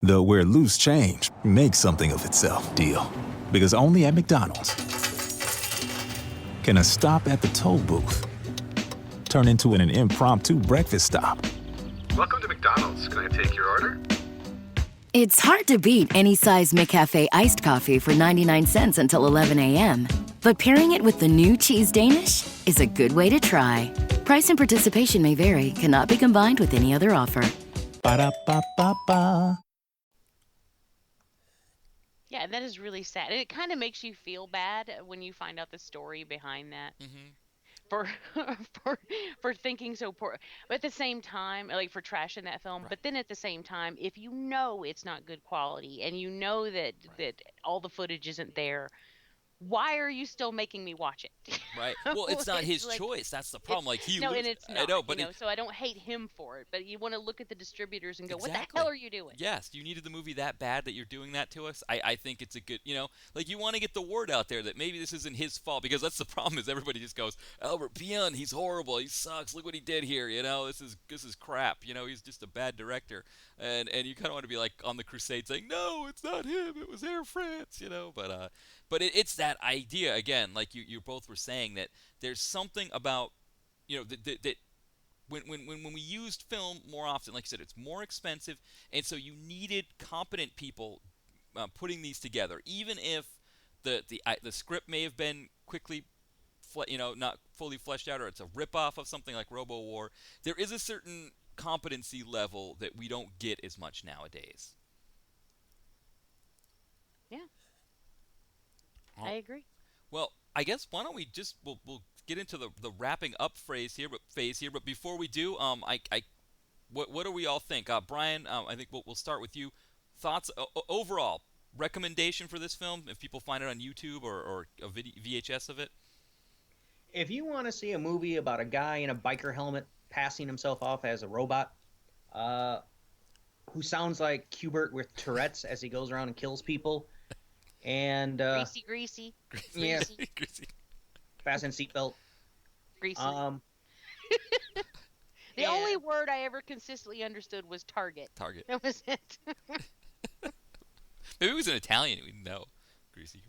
The where loose change makes something of itself deal. Because only at McDonald's can a stop at the toll booth turn into an impromptu breakfast stop. Welcome to McDonald's. Can I take your order? It's hard to beat any size McCafe iced coffee for 99 cents until 11 a.m. But pairing it with the new Cheese Danish is a good way to try. Price and participation may vary. Cannot be combined with any other offer. Ba-da-ba-ba-ba. Yeah, that is really sad. It kind of makes you feel bad when you find out the story behind that. For for thinking so poor, but at the same time, like for trashing that film. But then at the same time, if you know it's not good quality and you know that all the footage isn't there, why are you still making me watch it? Right. Well, it's not his like, choice. That's the problem. Like and it's not. I know, but so I don't hate him for it. But you want to look at the distributors and go, exactly. "What the hell are you doing?" Yes, you needed the movie that bad that you're doing that to us. I think it's a good, like you want to get the word out there that maybe this isn't his fault, because that's the problem is everybody just goes, Albert Pion, he's horrible, he sucks. Look what he did here. This is crap. He's just a bad director, and you kind of want to be like on the crusade saying, no, it's not him. It was Air France. But it's that idea again, like you both were saying, that there's something about, that when we used film more often, like you said, it's more expensive, and so you needed competent people putting these together, even if the script may have been quickly, not fully fleshed out, or it's a ripoff of something like Robowar. There is a certain competency level that we don't get as much nowadays. Yeah. I agree. Well, I guess why don't we just we'll get into the wrapping up phase here, but before we do, what do we all think? Brian, I think we'll start with you. Thoughts overall, recommendation for this film if people find it on YouTube or a VHS of it. If you want to see a movie about a guy in a biker helmet passing himself off as a robot, who sounds like Hubert with Tourette's as he goes around and kills people. And greasy. Yeah. Greasy. Fasten seatbelt. Greasy. The only word I ever consistently understood was Target. Target. That was it. Maybe it was in Italian. We know. Greasy.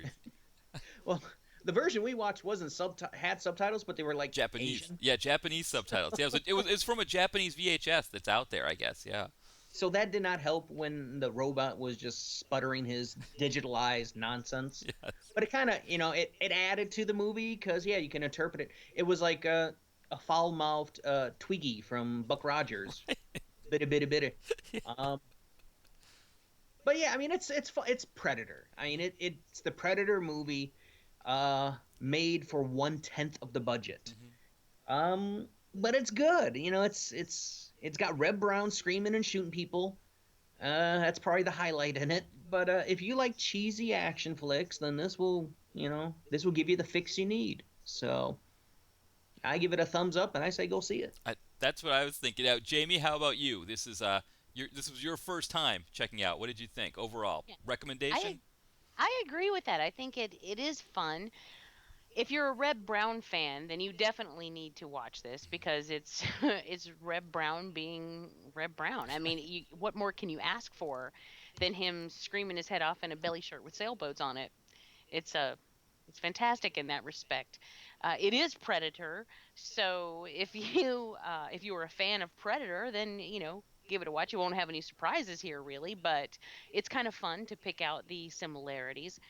Well, the version we watched wasn't had subtitles, but they were like Japanese. Asian. Yeah, Japanese subtitles. Yeah, it's from a Japanese VHS that's out there, I guess. Yeah. So that did not help when the robot was just sputtering his digitalized nonsense. Yes. But it kind of, it added to the movie because, yeah, you can interpret it. It was like a foul-mouthed Twiggy from Buck Rogers. Bitty. But yeah, I mean, it's Predator. I mean, it's the Predator movie made for 1/10 of the budget. Mm-hmm. But it's good. It's got Reb Brown screaming and shooting people. That's probably the highlight in it. But if you like cheesy action flicks, then this will give you the fix you need. So I give it a thumbs up, and I say go see it. That's what I was thinking. Now, Jamie, how about you? This was your first time checking out. What did you think overall? Yeah. Recommendation? I agree with that. I think it is fun. If you're a Reb Brown fan, then you definitely need to watch this because it's Reb Brown being Reb Brown. I mean, what more can you ask for than him screaming his head off in a belly shirt with sailboats on it? It's fantastic in that respect. It is Predator, so if you are a fan of Predator, then give it a watch. You won't have any surprises here really, but it's kind of fun to pick out the similarities.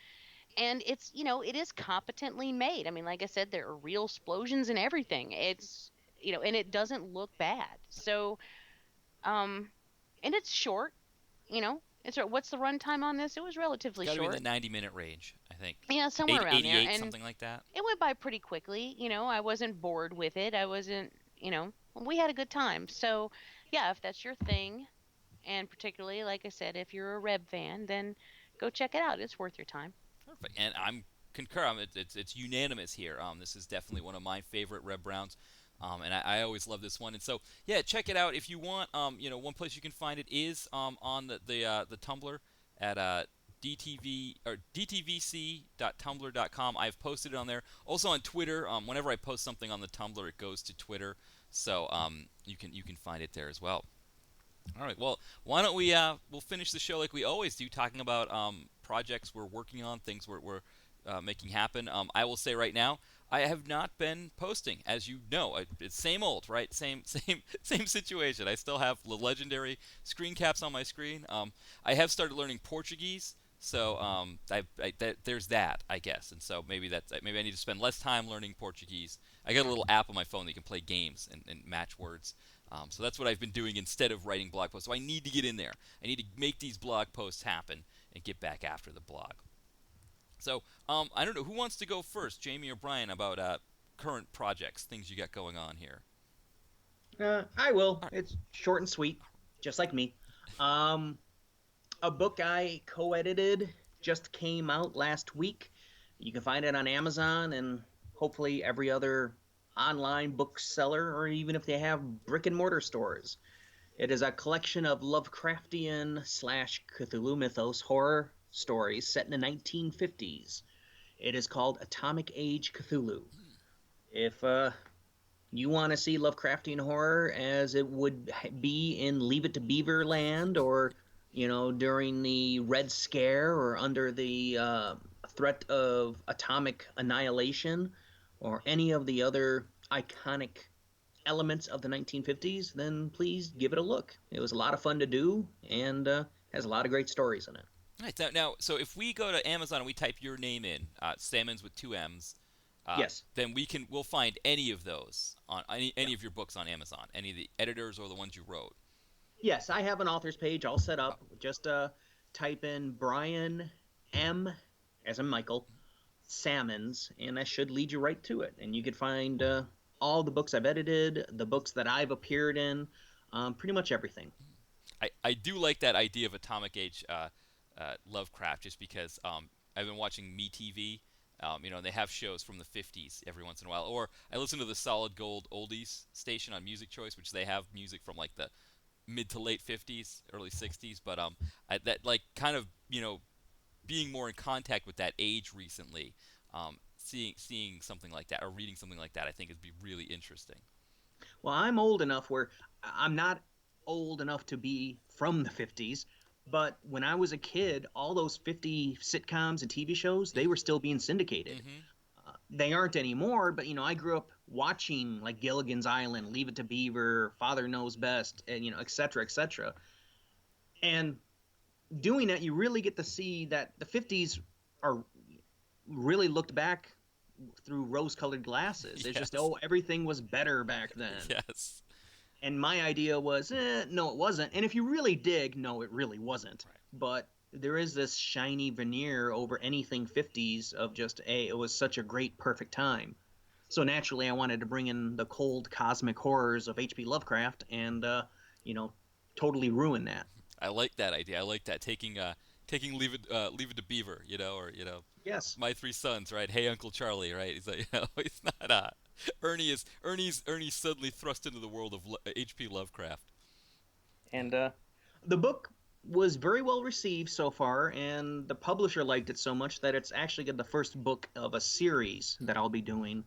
And it's, it is competently made. I mean, like I said, there are real explosions and everything. It's, and it doesn't look bad. So, and it's short, what's the runtime on this? It was relatively short. Got to be in the 90-minute range, I think. Yeah, somewhere around there. And something like that. It went by pretty quickly. I wasn't bored with it. I wasn't, we had a good time. So, yeah, if that's your thing, and particularly, like I said, if you're a Reb fan, then go check it out. It's worth your time. Perfect, and I'm concur. It's unanimous here. This is definitely one of my favorite Reb Browns, and I always love this one. And so, yeah, check it out if you want. One place you can find it is on the Tumblr at dtvc.tumblr.com. I've posted it on there. Also on Twitter. Whenever I post something on the Tumblr, it goes to Twitter, so you can find it there as well. All right. Well, why don't we we'll finish the show like we always do, talking about projects we're working on, things we're making happen. I will say right now, I have not been posting, as you know. It's same old, right? Same situation. I still have the legendary screen caps on my screen. I have started learning Portuguese, so there's that, I guess. And so maybe I need to spend less time learning Portuguese. I got a little app on my phone that you can play games and match words. So that's what I've been doing instead of writing blog posts. So I need to get in there. I need to make these blog posts happen and get back after the blog. So I don't know. Who wants to go first, Jamie or Brian, about current projects, things you got going on here? I will. It's short and sweet, just like me. A book I co-edited just came out last week. You can find it on Amazon and hopefully every other online bookseller, or even if they have brick and mortar stores. It is a collection of Lovecraftian / Cthulhu mythos horror stories set in the 1950s. It is called Atomic Age Cthulhu. If you want to see Lovecraftian horror as it would be in Leave It to Beaver Land, or during the Red Scare, or under the threat of atomic annihilation, or any of the other iconic elements of the 1950s, then please give it a look. It was a lot of fun to do, and has a lot of great stories in it. Right. Now, so if we go to Amazon and we type your name in, Salmons with 2 M's, Yes. then we'll find any of those on any of your books on Amazon, any of the editors or the ones you wrote. Yes, I have an author's page all set up. Just type in Brian M, as in Michael, Salmons, and that should lead you right to it. And you could find all the books I've edited, the books that I've appeared in, pretty much everything. I do like that idea of Atomic Age Lovecraft, just because I've been watching MeTV. They have shows from the 50s every once in a while. Or I listen to the Solid Gold Oldies station on Music Choice, which they have music from like the mid to late 50s, early 60s. But that like kind of being more in contact with that age recently, seeing something like that or reading something like that, I think would be really interesting. Well, I'm old enough where I'm not old enough to be from the 50s, but when I was a kid, all those 50 sitcoms and TV shows, they were still being syndicated. Mm-hmm. They aren't anymore, but I grew up watching like Gilligan's Island, Leave It to Beaver, Father Knows Best, and et cetera, et cetera. And doing that, you really get to see that the 50s are really looked back through rose-colored glasses. It's Yes. just, everything was better back then. Yes. And my idea was, no, it wasn't. And if you really dig, no, it really wasn't. Right. But there is this shiny veneer over anything 50s of just, it was such a great, perfect time. So naturally, I wanted to bring in the cold cosmic horrors of H.P. Lovecraft and, totally ruin that. I like that idea. I like that taking Leave It to Beaver, or Yes. My Three Sons, right? Hey, Uncle Charlie, right? He's like, he's not Ernie's suddenly thrust into the world of H.P. Lovecraft. And the book was very well received so far, and the publisher liked it so much that it's actually the first book of a series that I'll be doing,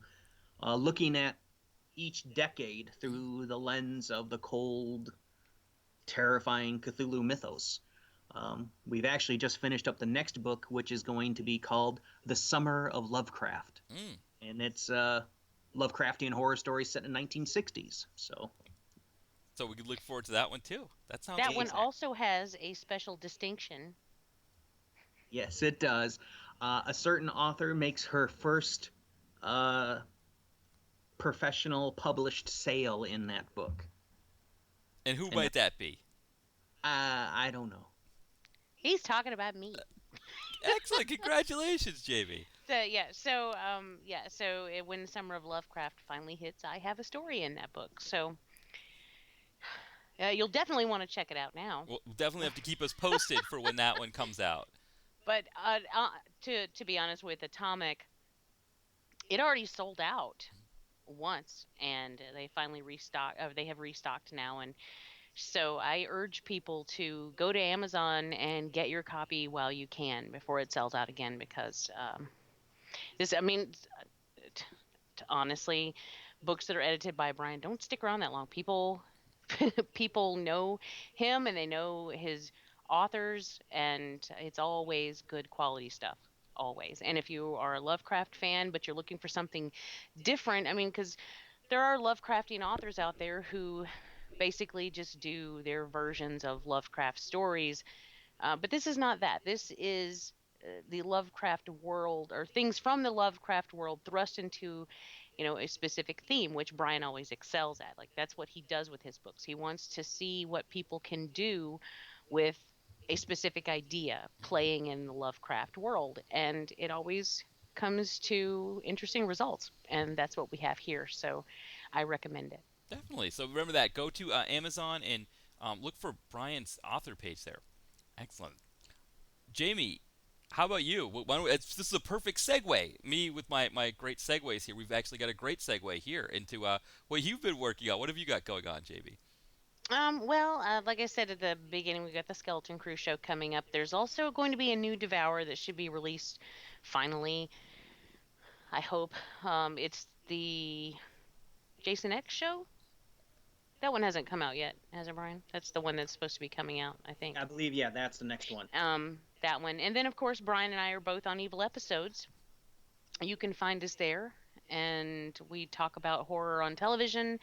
looking at each decade through the lens of the cold, terrifying Cthulhu mythos. We've actually just finished up the next book, which is going to be called The Summer of Lovecraft. And it's Lovecraftian horror story set in the 1960s. So we could look forward to that one too. That sounds That one amazing. also has a special distinction. yes, it does. A certain author makes her first professional published sale in that book. And who might that be? I don't know. He's talking about me. Excellent. Congratulations, Jamie. So when Summer of Lovecraft finally hits, I have a story in that book. So you'll definitely want to check it out now. We'll definitely have to keep us posted for when that one comes out. But to be honest with Atomic, it already sold out once, and they finally restocked. They have restocked now, and so I urge people to go to Amazon and get your copy while you can before it sells out again, because honestly, books that are edited by Brian don't stick around that long. People people know him and they know his authors, and it's always good quality stuff. Always. And if you are a Lovecraft fan, but you're looking for something different, I mean, because there are Lovecraftian authors out there who basically just do their versions of Lovecraft stories. But this is not that. This is the Lovecraft world, or things from the Lovecraft world thrust into, a specific theme, which Brian always excels at. Like, that's what he does with his books. He wants to see what people can do with a specific idea playing in the Lovecraft world, and it always comes to interesting results, and that's what we have here. So I recommend it. Definitely. So remember that. Go to Amazon and look for Brian's author page there. Excellent. Jamie, how about you? This is a perfect segue. Me with my great segues here. We've actually got a great segue here into what you've been working on. What have you got going on, Jamie? Like I said at the beginning, we got the Skeleton Crew show coming up. There's also going to be a new Devour that should be released finally, I hope. It's the Jason X show. That one hasn't come out yet, has it, Brian? That's the one that's supposed to be coming out, I think. I believe, yeah, that's the next one. That one. And then, of course, Brian and I are both on Evil Episodes. You can find us there, and we talk about horror on television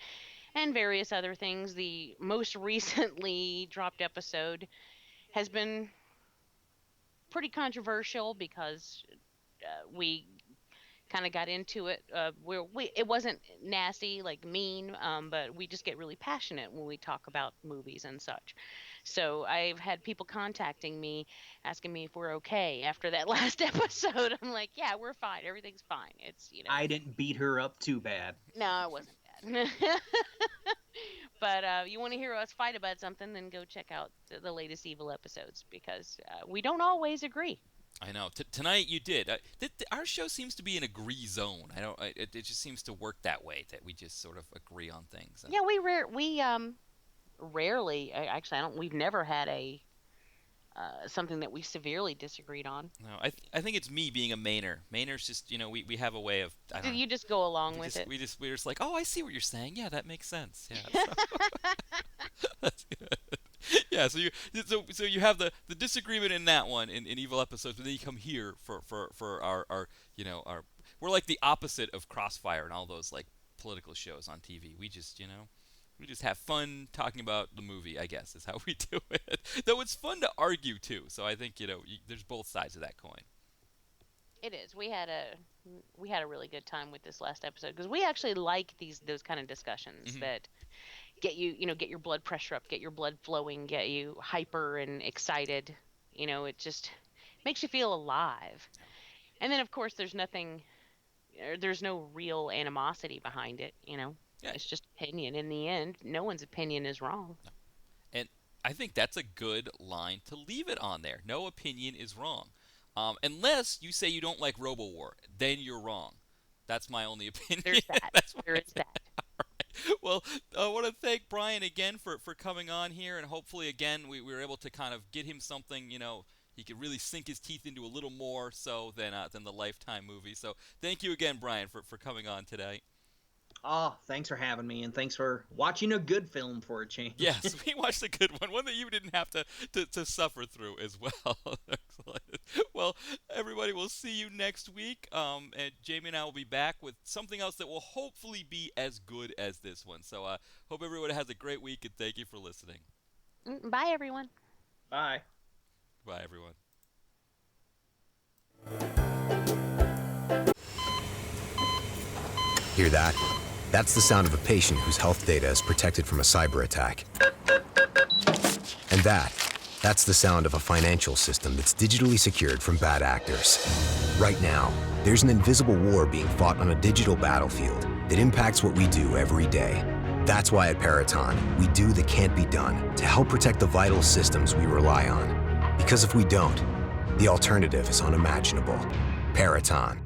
and various other things. The most recently dropped episode has been pretty controversial because we kind of got into it. It wasn't nasty, like mean, but we just get really passionate when we talk about movies and such. So I've had people contacting me, asking me if we're okay after that last episode. I'm like, yeah, we're fine. Everything's fine. It's, I didn't beat her up too bad. No, it wasn't bad. But you want to hear us fight about something, then go check out the latest Evil Episodes, because we don't always agree. I know. Tonight you did. Our show seems to be an agree zone. It just seems to work that way, that we just sort of agree on things. Yeah, we rarely. Actually, we've never had a something that we severely disagreed on. No, I think it's me being a Mainer. Mainers just, we have a way of. You just go along with it. We're just like, oh, I see what you're saying. Yeah, that makes sense. Yeah. That's good. Yeah, so you have the disagreement in that one in Evil Episodes, but then you come here for our we're like the opposite of Crossfire and all those like political shows on TV. We just have fun talking about the movie, I guess, is how we do it. Though it's fun to argue too. So I think there's both sides of that coin. It is. We had a really good time with this last episode, because we actually like those kind of discussions that get get your blood pressure up, get your blood flowing, get you hyper and excited. It just makes you feel alive. And then, of course, there's no real animosity behind it. Yeah. It's just opinion. In the end, no one's opinion is wrong. No. And I think that's a good line to leave it on there. No opinion is wrong. Unless you say you don't like Robowar, then you're wrong. That's my only opinion. There's that. There is that. All right. Well, I want to thank Brian again for coming on here, and hopefully, again, we were able to kind of get him something, he could really sink his teeth into a little more so than the Lifetime movie. So thank you again, Brian, for coming on today. Oh, thanks for having me, and thanks for watching a good film for a change. Yes, we watched a good one that you didn't have to suffer through as well. Excellent. Well, everybody, we'll see you next week. And Jamie and I will be back with something else that will hopefully be as good as this one. So hope everyone has a great week, and thank you for listening. Bye, everyone. Bye. Bye, everyone. Hear that? That's the sound of a patient whose health data is protected from a cyber attack. And that's the sound of a financial system that's digitally secured from bad actors. Right now, there's an invisible war being fought on a digital battlefield that impacts what we do every day. That's why at Peraton, we do the can't be done to help protect the vital systems we rely on. Because if we don't, the alternative is unimaginable. Peraton.